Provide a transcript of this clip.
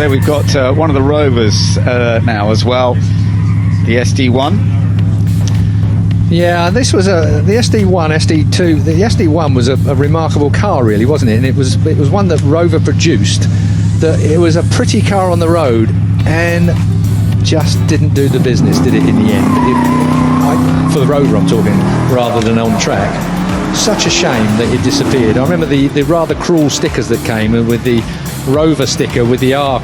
there we've got one of the Rovers now as well, the SD1. Yeah, this was the SD1, SD2. The SD1 was a remarkable car, really, wasn't it? And it was one that Rover produced. That it was a pretty car on the road, and just didn't do the business, did it? In the end, for the Rover, I'm talking, rather than on track. Such a shame that it disappeared. I remember the rather cruel stickers that came with the Rover sticker with the R